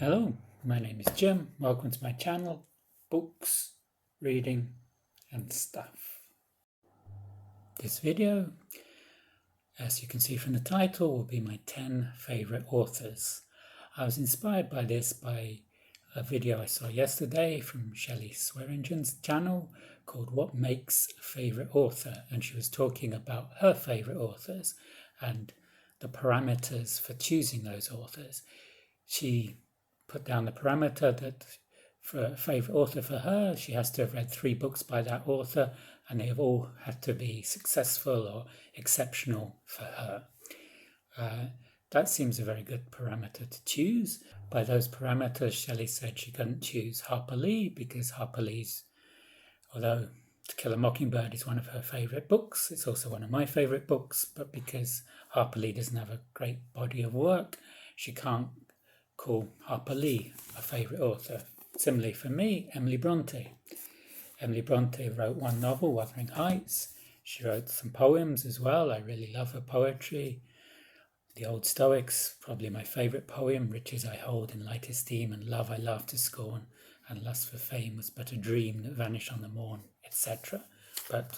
Hello, my name is Jim. Welcome to my channel, Books, Reading and Stuff. This video, as you can see from the title, will be my 10 favourite authors. I was inspired by this by a video I saw yesterday from Shelley Swearingen's channel called What Makes a Favourite Author, and she was talking about her favourite authors and the parameters for choosing those authors. She put down the parameter that for a favourite author for her, she has to have read 3 books by that author, and they have all had to be successful or exceptional for her. That seems a very good parameter to choose. By those parameters, Shelley said she couldn't choose Harper Lee because Harper Lee's, although To Kill a Mockingbird is one of her favourite books, it's also one of my favourite books, but because Harper Lee doesn't have a great body of work, she can't call Harper Lee a favourite author. Similarly for me, Emily Bronte. Emily Bronte wrote one novel, Wuthering Heights. She wrote some poems as well. I really love her poetry. The Old Stoics, probably my favourite poem, Riches I hold in light esteem, and love I laugh to scorn, and lust for fame was but a dream that vanished on the morn, etc. But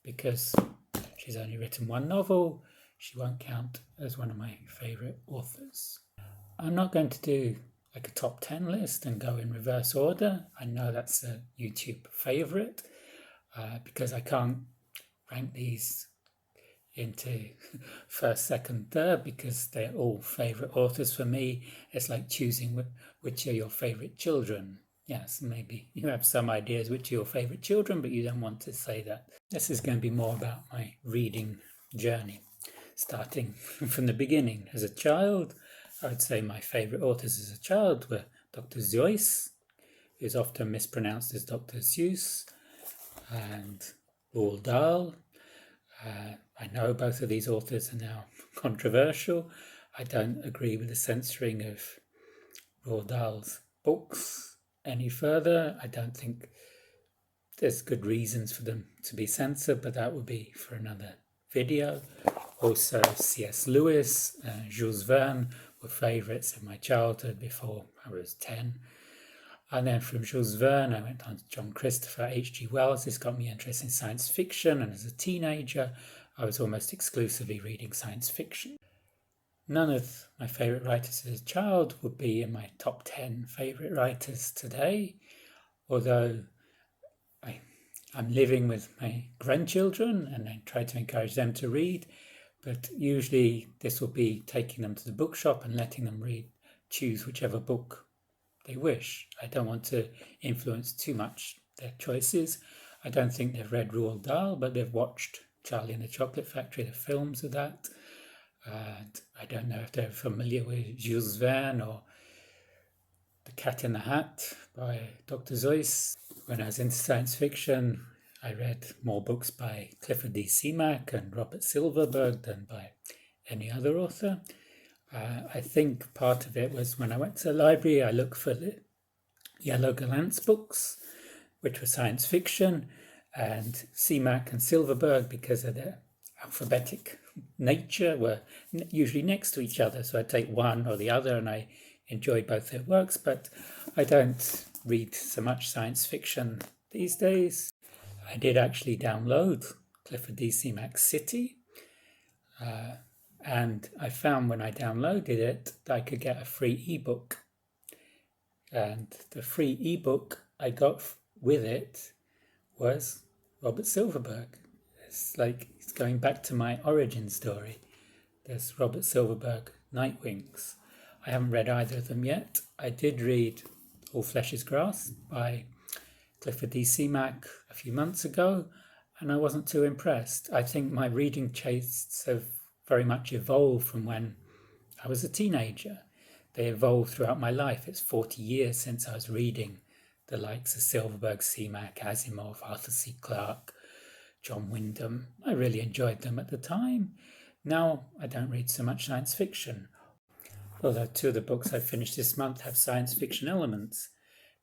because she's only written one novel, she won't count as one of my favourite authors. I'm not going to do like a top 10 list and go in reverse order. I know that's a YouTube favourite because I can't rank these into first, second, third because they're all favourite authors for me. It's like choosing which are your favourite children. Yes, maybe you have some ideas which are your favourite children, but you don't want to say that. This is going to be more about my reading journey, starting from the beginning. As a child, I would say my favourite authors as a child were Dr. Seuss, who's often mispronounced as Dr. Seuss, and Roald Dahl. I know both of these authors are now controversial. I don't agree with the censoring of Roald Dahl's books any further. I don't think there's good reasons for them to be censored, but that would be for another video. Also, C.S. Lewis, Jules Verne were favourites in my childhood before I was 10. And then from Jules Verne, I went on to John Christopher, H.G. Wells. This got me interested in science fiction, and as a teenager, I was almost exclusively reading science fiction. None of my favourite writers as a child would be in my top 10 favourite writers today, although I'm living with my grandchildren and I try to encourage them to read, but usually this will be taking them to the bookshop and letting them choose whichever book they wish. I don't want to influence too much their choices. I don't think they've read Roald Dahl, but they've watched Charlie and the Chocolate Factory, the films of that. And I don't know if they're familiar with Jules Verne or The Cat in the Hat by Dr. Seuss. When I was into science fiction, I read more books by Clifford D Simak and Robert Silverberg than by any other author. I think part of it was when I went to the library, I looked for the Yellow Glance books, which were science fiction, and Simak and Silverberg, because of their alphabetic nature, were usually next to each other. So I'd take one or the other, and I enjoyed both their works, but I don't read so much science fiction these days. I did actually download Clifford D Simak's City, and I found when I downloaded it that I could get a free ebook. And the free ebook I got with it was Robert Silverberg. It's like it's going back to my origin story. There's Robert Silverberg, Night Wings. I haven't read either of them yet. I did read All Flesh is Grass by Clifford D Simak a few months ago, and I wasn't too impressed. I think my reading tastes have very much evolved from when I was a teenager. They evolved throughout my life. It's 40 years since I was reading the likes of Silverberg, Simak, Asimov, Arthur C. Clarke, John Wyndham. I really enjoyed them at the time. Now I don't read so much science fiction, although 2 of the books I finished this month have science fiction elements.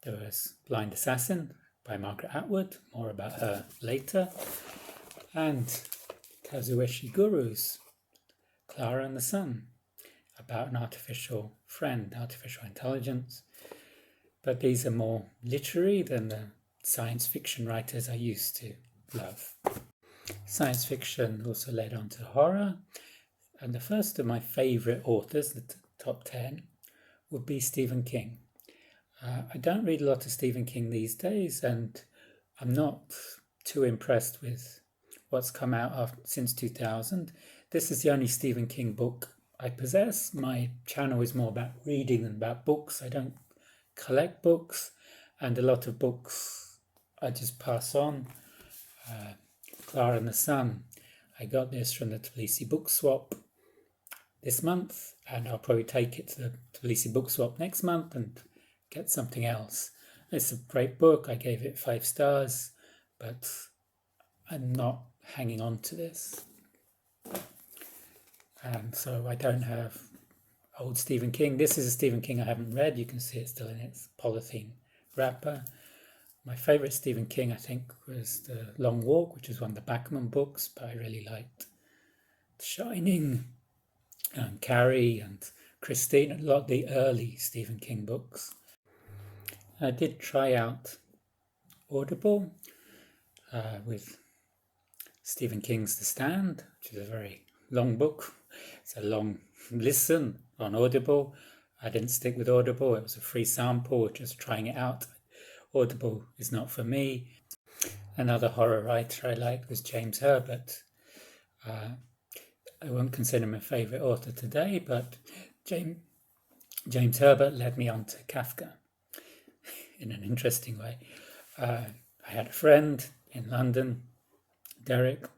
There was Blind Assassin by Margaret Atwood, more about her later, and Kazuo Ishiguro's Clara and the Sun. about an artificial friend, artificial intelligence. But these are more literary than the science fiction writers I used to love. Science fiction also led on to horror, and the first of my favourite authors, the top 10, would be Stephen King. I don't read a lot of Stephen King these days, and I'm not too impressed with what's come out since 2000. This is the only Stephen King book I possess. My channel is more about reading than about books. I don't collect books, and a lot of books I just pass on. Clara and the Sun. I got this from the Tbilisi Book Swap this month, and I'll probably take it to the Tbilisi Book Swap next month and get something else. It's a great book. I gave it 5 stars, but I'm not hanging on to this. And so I don't have old Stephen King. This is a Stephen King I haven't read. You can see it still in its polythene wrapper. My favourite Stephen King, I think, was The Long Walk, which is one of the Bachman books, but I really liked The Shining and Carrie and Christine, a lot of the early Stephen King books. I did try out Audible with Stephen King's The Stand, which is a very long book. It's a long listen on Audible. I didn't stick with Audible. It was a free sample, just trying it out. Audible is not for me. Another horror writer I liked was James Herbert. I won't consider him a favourite author today, but James Herbert led me on to Kafka in an interesting way. I had a friend in London, Derek,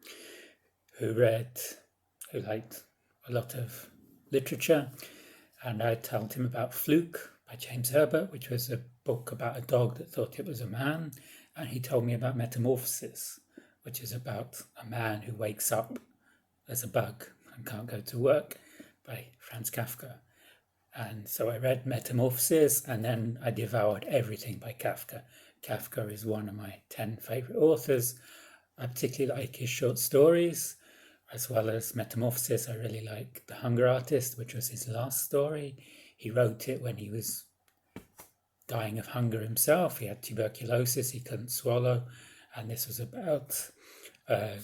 who liked a lot of literature, and I told him about Fluke by James Herbert, which was a book about a dog that thought it was a man, and he told me about Metamorphosis, which is about a man who wakes up as a bug and can't go to work, by Franz Kafka. And so I read Metamorphosis, and then I devoured everything by Kafka. Kafka is one of my 10 favourite authors. I particularly like his short stories, as well as Metamorphosis. I really like The Hunger Artist, which was his last story. He wrote it when he was dying of hunger himself. He had tuberculosis, he couldn't swallow, and this was about a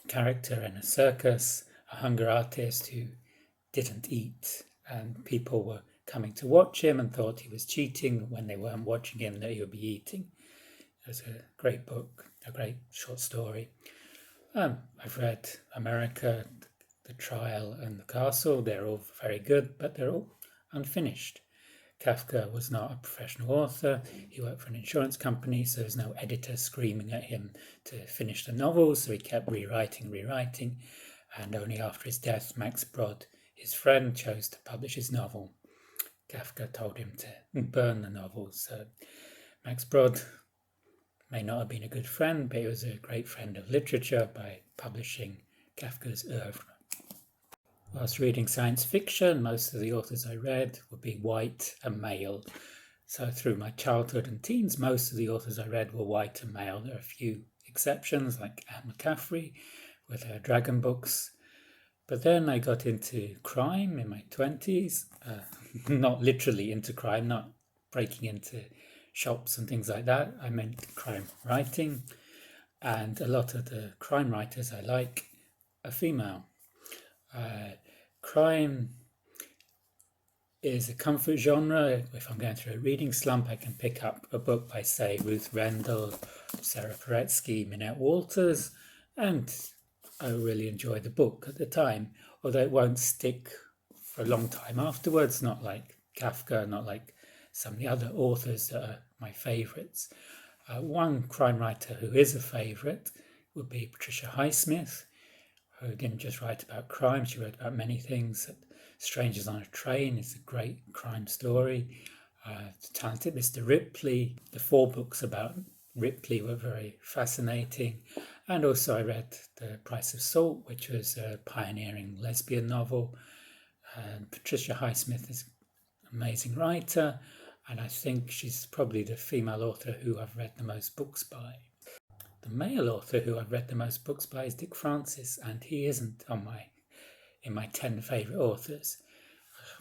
character in a circus, a hunger artist who didn't eat, and people were coming to watch him and thought he was cheating when they weren't watching him, that he would be eating. It was a great book, a great short story. I've read America, The Trial and the Castle. They're all very good, but they're all unfinished. Kafka was not a professional author. He worked for an insurance company, so there's no editor screaming at him to finish the novel, so he kept rewriting, and only after his death, Max Brod, his friend, chose to publish his novel. Kafka told him to burn the novel, so Max Brod may not have been a good friend, but he was a great friend of literature by publishing Kafka's oeuvre. Whilst reading science fiction, most of the authors I read would be white and male. So through my childhood and teens, most of the authors I read were white and male. There are a few exceptions, like Anne McCaffrey with her dragon books. But then I got into crime in my 20s, not literally into crime, not breaking into shops and things like that. I meant crime writing. And a lot of the crime writers I like are female. Crime is a comfort genre. If I'm going through a reading slump, I can pick up a book by, say, Ruth Rendell, Sara Paretsky, Minette Walters, and I really enjoy the book at the time, although it won't stick for a long time afterwards, not like Kafka, not like some of the other authors that are my favourites. One crime writer who is a favourite would be Patricia Highsmith, who didn't just write about crime, she wrote about many things. Strangers on a Train is a great crime story. The Talented Mr. Ripley, the 4 books about Ripley were very fascinating. And also I read The Price of Salt, which was a pioneering lesbian novel. Patricia Highsmith is an amazing writer, and I think she's probably the female author who I've read the most books by. The male author who I've read the most books by is Dick Francis, and he isn't in my 10 favourite authors.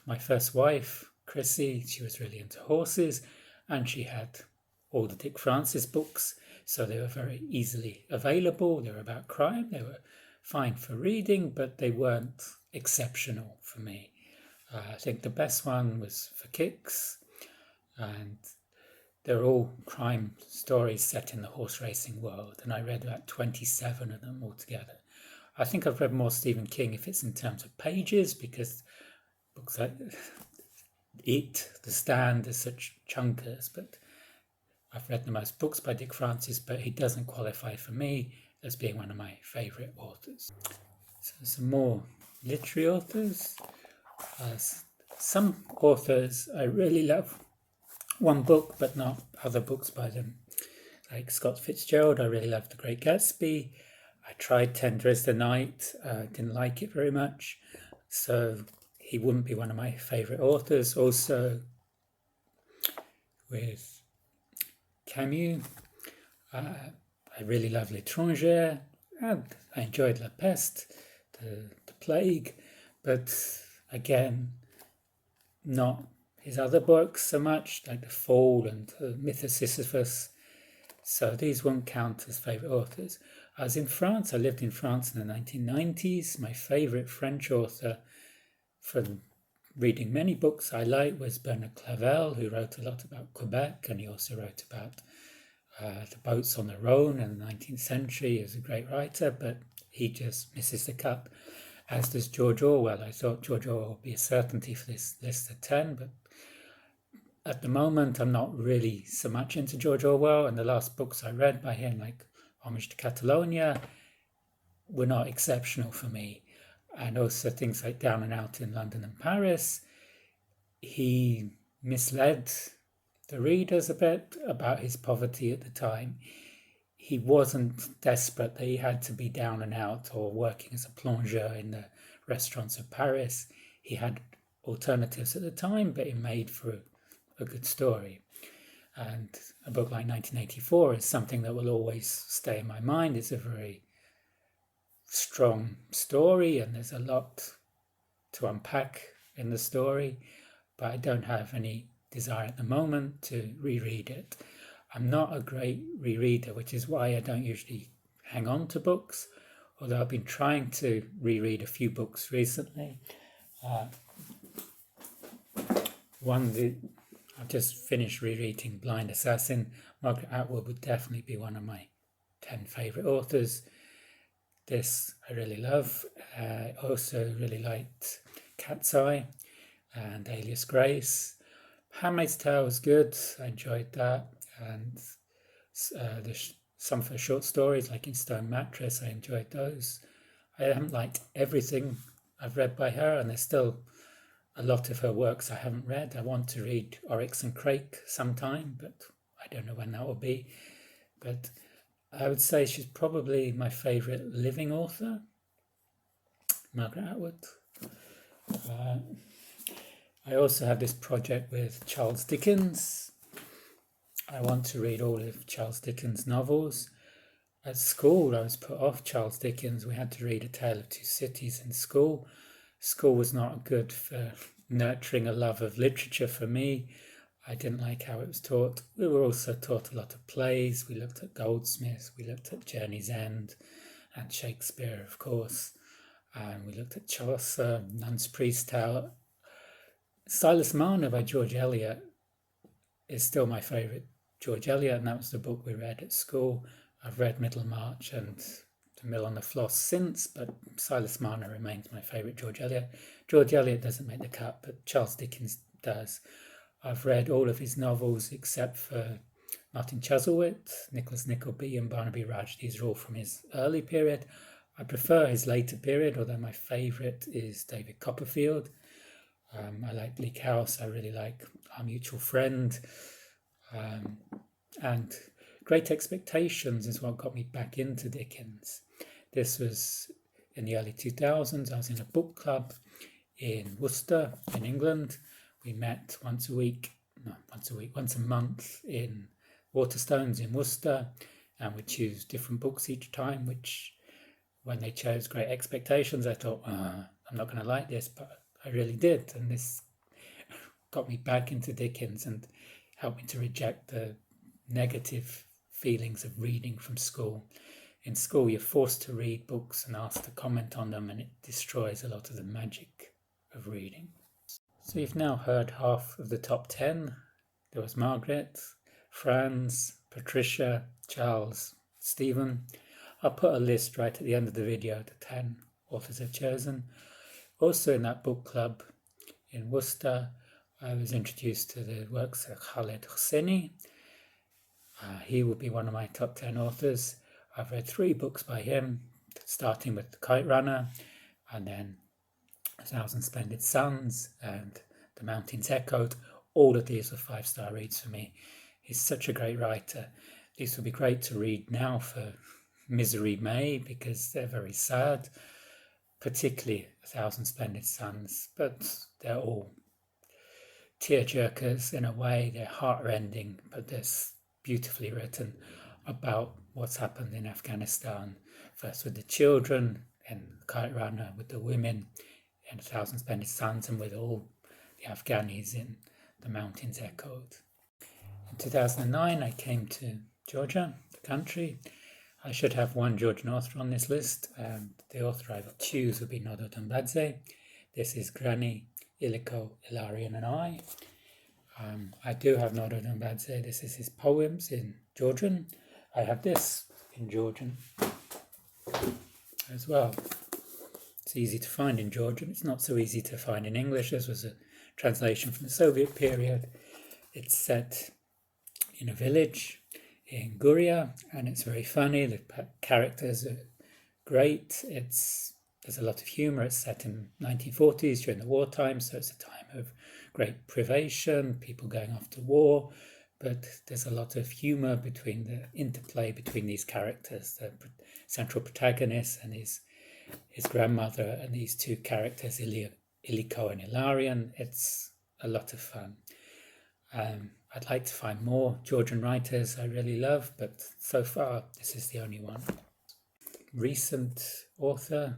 my first wife, Chrissy, she was really into horses, and she had all the Dick Francis books, so they were very easily available. They were about crime. They were fine for reading, but they weren't exceptional for me. I think the best one was For Kicks, and they're all crime stories set in the horse racing world, and I read about 27 of them altogether. I think I've read more Stephen King if it's in terms of pages, because books like It, The Stand, are such chunkers, but I've read the most books by Dick Francis, but he doesn't qualify for me as being one of my favourite authors. So some more literary authors. Some authors I really love one book, but not other books by them. Like Scott Fitzgerald, I really loved The Great Gatsby. I tried Tender as the Night, didn't like it very much, so he wouldn't be one of my favourite authors. Also with Camus, I really love L'Étranger, and I enjoyed La Peste, the Plague, but again, not his other books so much, like The Fall and The Myth of Sisyphus. So these won't count as favourite authors. I was in France. I lived in France in the 1990s. My favourite French author from reading many books I liked was Bernard Clavel, who wrote a lot about Quebec, and he also wrote about the boats on the Rhone in the 19th century. He was a great writer, but he just misses the cut, as does George Orwell. I thought George Orwell would be a certainty for this list of 10, but at the moment I'm not really so much into George Orwell, and the last books I read by him, like Homage to Catalonia, were not exceptional for me. And also things like Down and Out in London and Paris, he misled the readers a bit about his poverty at the time. He wasn't desperate that he had to be down and out or working as a plongeur in the restaurants of Paris. He had alternatives at the time, but it made for a good story. And a book like 1984 is something that will always stay in my mind. It's a very strong story, and there's a lot to unpack in the story, but I don't have any desire at the moment to reread it. I'm not a great rereader, which is why I don't usually hang on to books, although I've been trying to reread a few books recently. I've just finished rereading Blind Assassin. Margaret Atwood would definitely be one of my 10 favourite authors. This I really love. I also really liked Cat's Eye and Alias Grace. Handmaid's Tale was good. I enjoyed that. And some of her short stories, like In Stone Mattress, I enjoyed those. I haven't liked everything I've read by her, and there's still a lot of her works I haven't read. I want to read Oryx and Crake sometime, but I don't know when that will be. But I would say she's probably my favourite living author, Margaret Atwood. I also have this project with Charles Dickens. I want to read all of Charles Dickens' novels. At school, I was put off Charles Dickens. We had to read A Tale of Two Cities in school. School was not good for nurturing a love of literature for me. I didn't like how it was taught. We were also taught a lot of plays. We looked at Goldsmith, we looked at Journey's End and Shakespeare, of course. And we looked at Chaucer, Nun's Priest Tale. Silas Marner by George Eliot is still my favourite George Eliot, and that was the book we read at school. I've read Middlemarch and The Mill on the Floss since, but Silas Marner remains my favourite George Eliot. George Eliot doesn't make the cut, but Charles Dickens does. I've read all of his novels except for Martin Chuzzlewit, Nicholas Nickleby and Barnaby Rudge. These are all from his early period. I prefer his later period, although my favourite is David Copperfield. I like Bleak House. I really like Our Mutual Friend. And Great Expectations is what got me back into Dickens. This was in the early 2000s. I was in a book club in Worcester, in England. We met once a month in Waterstones in Worcester, and we'd choose different books each time, which when they chose Great Expectations, I thought, I'm not going to like this, but I really did. And this got me back into Dickens and helped me to reject the negative feelings of reading from school. In school, you're forced to read books and asked to comment on them, and it destroys a lot of the magic of reading. So you've now heard half of the top 10. There was Margaret, Franz, Patricia, Charles, Stephen. I'll put a list right at the end of the video of the 10 authors I've chosen. Also in that book club in Worcester, I was introduced to the works of Khaled Hosseini. He will be one of my top 10 authors. I've read 3 books by him, starting with The Kite Runner, and then A Thousand Splendid Suns, and The Mountains Echoed. All of these were 5-star reads for me. He's such a great writer. These would be great to read now for Misery May, because they're very sad, particularly A Thousand Splendid Suns, but they're all tearjerkers in a way. They're heart-rending, but they're beautifully written about what's happened in Afghanistan, first with the children and The Kite Runner, with the women in A Thousand Splendid Suns, and with all the Afghanis in The Mountains Echoed. In 2009, I came to Georgia, the country. I should have one Georgian author on this list. The author I will choose will be Nodar Dumbadze. This is Granny, Iliko, Ilarion and I. I do have Nodar Dumbadze. This is his poems in Georgian. I have this in Georgian as well. It's easy to find in Georgian. It's not so easy to find in English. This was a translation from the Soviet period. It's set in a village in Guria, and it's very funny. The characters are great. There's a lot of humour. It's set in 1940s during the wartime, so it's a time of great privation, people going off to war, but there's a lot of humour between the interplay between these characters, the central protagonist and his grandmother, and these two characters, Iliko and Ilarion. It's a lot of fun. I'd like to find more Georgian writers I really love, but so far this is the only one. Recent author,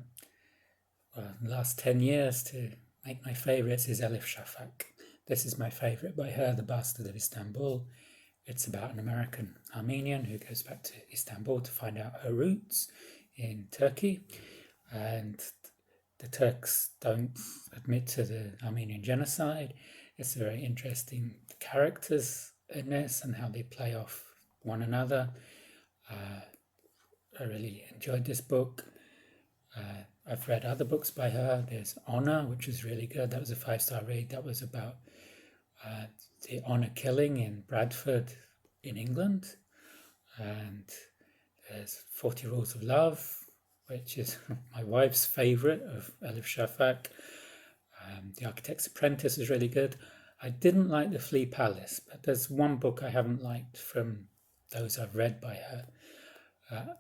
the last 10 years to make my favourites, is Elif Shafak. This is my favourite by her, The Bastard of Istanbul. It's about an American Armenian who goes back to Istanbul to find out her roots in Turkey, and the Turks don't admit to the Armenian genocide. It's very interesting, the characters in this and how they play off one another. I really enjoyed this book. I've read other books by her. There's Honor, which is really good. That was a 5-star read. That was about the honor killing in Bradford in England. And there's 40 Rules of Love, which is my wife's favourite of Elif Shafak. The Architect's Apprentice is really good. I didn't like The Flea Palace, but there's one book I haven't liked from those I've read by her.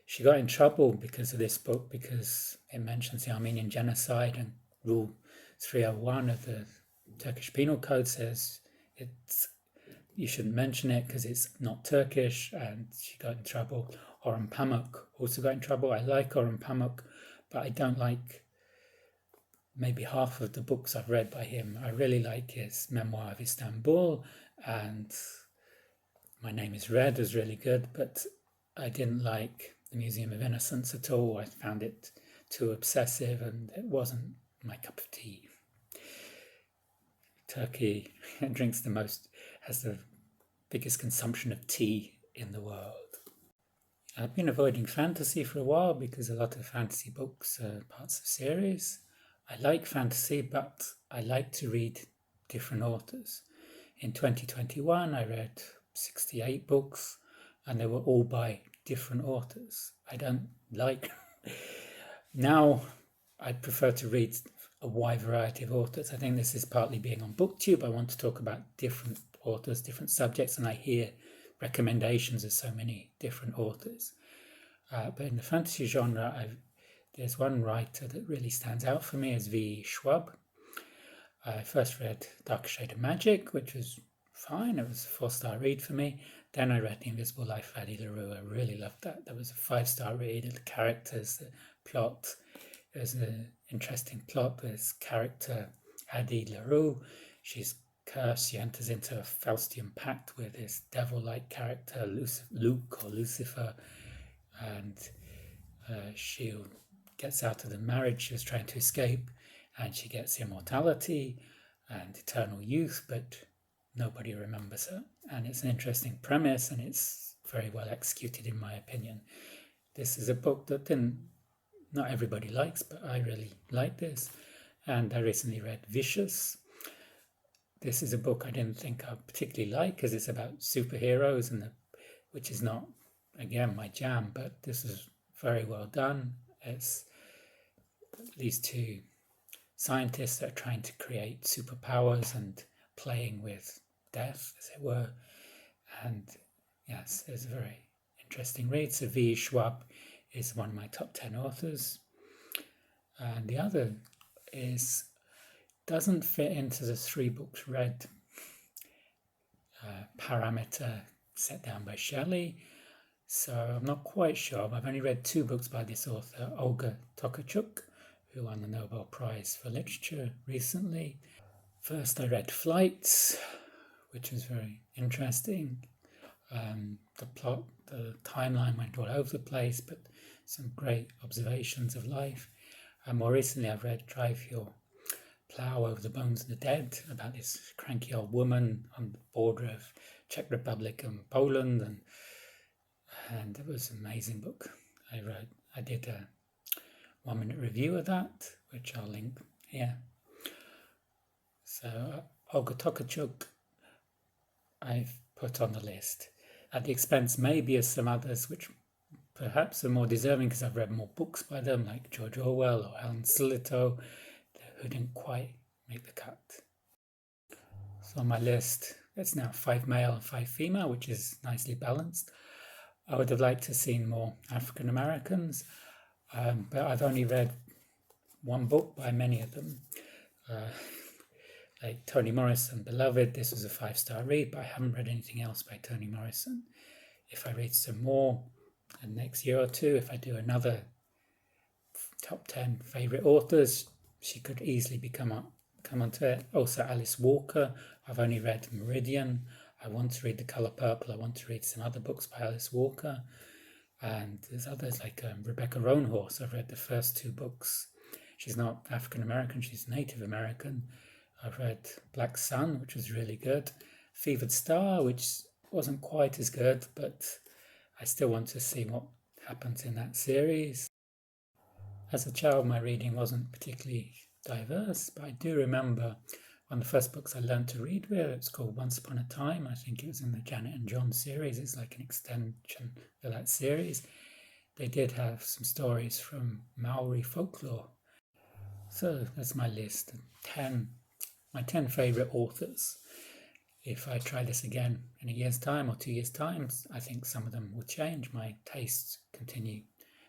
She got in trouble because of this book, because it mentions the Armenian genocide, and Rule 301 of the Turkish Penal Code says you shouldn't mention it because it's not Turkish, and she got in trouble. Orhan Pamuk also got in trouble. I like Orhan Pamuk, but I don't like maybe half of the books I've read by him. I really like his Memoir of Istanbul, and My Name is Red was really good, but I didn't like The Museum of Innocence at all. I found it too obsessive, and it wasn't my cup of tea. Turkey has the biggest consumption of tea in the world. I've been avoiding fantasy for a while because a lot of fantasy books are parts of series. I like fantasy, but I like to read different authors. In 2021, I read 68 books, and they were all by different authors. I don't like... Now, I prefer to read a wide variety of authors. I think this is partly being on BookTube. I want to talk about different authors, different subjects, and I hear recommendations of so many different authors. But in the fantasy genre, there's one writer that really stands out for me, is E Schwab. I first read Darker Shade of Magic, which was fine. It was a 4-star read for me. Then I read The Invisible Life of Addie LaRue. I really loved that. That was a 5-star read. The characters, the plot. There's an interesting plot. There's character Addie LaRue. She's cursed. She enters into a Faustian pact with this devil-like character Luke or Lucifer, and she gets out of the marriage she was trying to escape, and she gets immortality and eternal youth, but nobody remembers her. And it's an interesting premise, and it's very well executed in my opinion. This is a book that not everybody likes, but I really like this. And I recently read Vicious. This is a book I didn't think I'd particularly like, because it's about superheroes, which is not, again, my jam, but this is very well done. It's these two scientists that are trying to create superpowers and playing with death, as it were. And yes, it's a very interesting read. So E Schwab is one of my top 10 authors. And the other doesn't fit into the 3 books read parameter set down by Shelley. So I'm not quite sure. I've only read 2 books by this author, Olga Tokarczuk, who won the Nobel Prize for Literature recently. First I read Flights, which was very interesting. The plot, the timeline went all over the place, but some great observations of life. And more recently I've read Drive Your Plough Over the Bones of the Dead, about this cranky old woman on the border of Czech Republic and Poland, and it was an amazing book. I did a 1-minute review of that, which I'll link here. So Olga Tokarczuk I've put on the list, at the expense maybe of some others which perhaps are more deserving because I've read more books by them, like George Orwell or Alan Sillitoe, who didn't quite make the cut. So on my list, it's now 5 male and 5 female, which is nicely balanced. I would have liked to have seen more African Americans, but I've only read 1 book by many of them. Like Toni Morrison, Beloved, this was a 5-star read, but I haven't read anything else by Toni Morrison. If I read some more, and next year or 2, if I do another top 10 favourite authors, she could easily come onto it. Also Alice Walker, I've only read Meridian. I want to read The Colour Purple. I want to read some other books by Alice Walker. And there's others like Rebecca Roanhorse. I've read the first 2 books. She's not African American, she's Native American. I've read Black Sun, which was really good. Fevered Star, which wasn't quite as good, but I still want to see what happens in that series. As a child, my reading wasn't particularly diverse, but I do remember one of the first books I learned to read with. It's called Once Upon a Time. I think it was in the Janet and John series. It's like an extension of that series. They did have some stories from Maori folklore. So that's my list. My 10 favourite authors. If I try this again in a year's time or 2 years' time, I think some of them will change. My tastes continue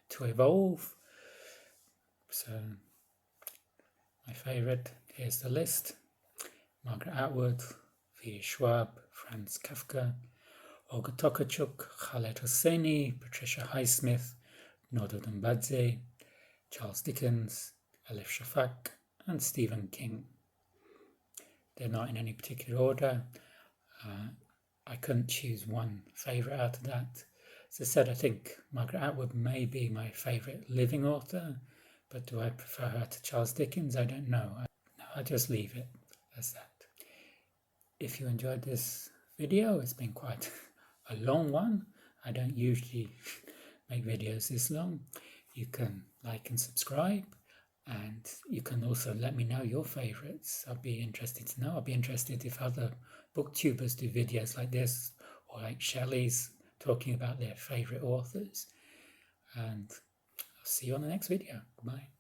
to evolve. So my favourite, here's the list: Margaret Atwood, E Schwab, Franz Kafka, Olga Tokarczuk, Khaled Hosseini, Patricia Highsmith, Nodar Dumbadze, Charles Dickens, Elif Shafak, and Stephen King. They're not in any particular order. I couldn't choose one favourite out of that. As I said, I think Margaret Atwood may be my favourite living author, but do I prefer her to Charles Dickens? I don't know. I'll just leave it as that. If you enjoyed this video, it's been quite a long one. I don't usually make videos this long. You can like and subscribe, and you can also let me know your favourites. I'd be interested to know. I'd be interested if other booktubers do videos like this, or like Shelley's talking about their favourite authors. And I'll see you on the next video. Bye.